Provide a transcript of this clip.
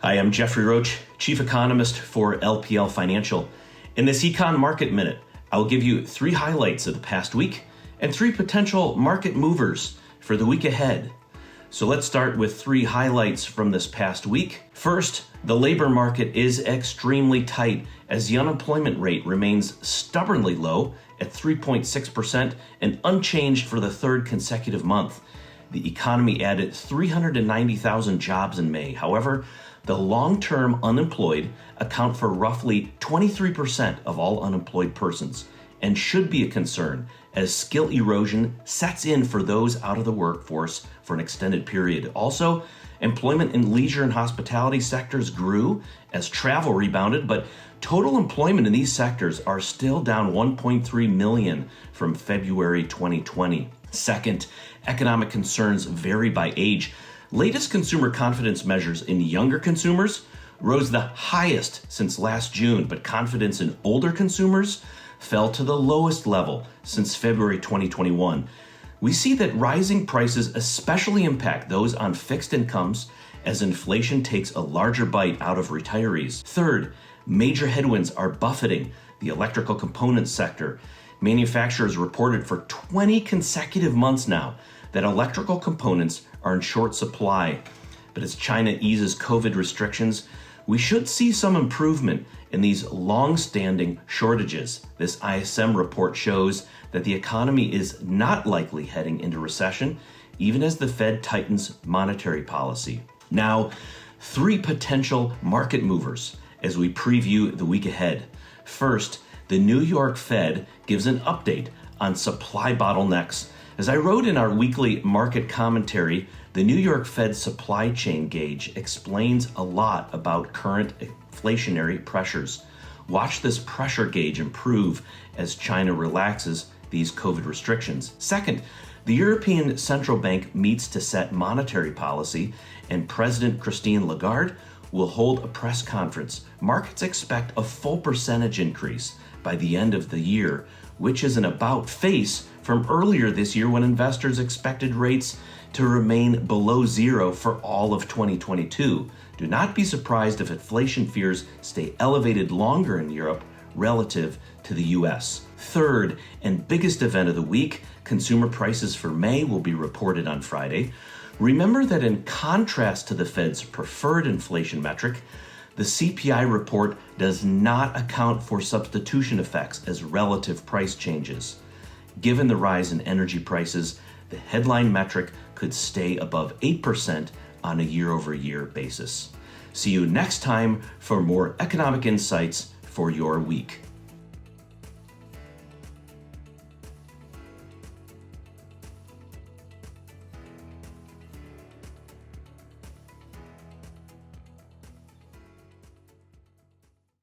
Hi, I'm Jeffrey Roach, Chief Economist for LPL Financial. In this Econ Market Minute, I'll give you 3 highlights of the past week and 3 potential market movers for the week ahead. So let's start with 3 highlights from this past week. First, the labor market is extremely tight as the unemployment rate remains stubbornly low at 3.6% and unchanged for the 3rd consecutive month. The economy added 390,000 jobs in May. However, the long-term unemployed account for roughly 23% of all unemployed persons and should be a concern as skill erosion sets in for those out of the workforce for an extended period. Also, employment in leisure and hospitality sectors grew as travel rebounded, but total employment in these sectors are still down 1.3 million from February 2020. Second, economic concerns vary by age. Latest consumer confidence measures in younger consumers rose the highest since last June, but confidence in older consumers fell to the lowest level since February 2021. We see that rising prices especially impact those on fixed incomes as inflation takes a larger bite out of retirees. Third, major headwinds are buffeting the electrical components sector. Manufacturers reported for 20 consecutive months now that electrical components are in short supply. But as China eases COVID restrictions, we should see some improvement in these long-standing shortages. This ISM report shows that the economy is not likely heading into recession, even as the Fed tightens monetary policy. Now, 3 potential market movers as we preview the week ahead. First, the New York Fed gives an update on supply bottlenecks. As I wrote in our weekly market commentary, the New York Fed supply chain gauge explains a lot about current inflationary pressures. Watch this pressure gauge improve as China relaxes these COVID restrictions. Second, the European Central Bank meets to set monetary policy, and President Christine Lagarde will hold a press conference. Markets expect a full percentage increase by the end of the year, which is an about-face from earlier this year when investors expected rates to remain below 0 for all of 2022. Do not be surprised if inflation fears stay elevated longer in Europe relative to the US. Third and biggest event of the week, consumer prices for May will be reported on Friday. Remember that in contrast to the Fed's preferred inflation metric, the CPI report does not account for substitution effects as relative price changes. Given the rise in energy prices, the headline metric could stay above 8% on a year-over-year basis. See you next time for more economic insights for your week.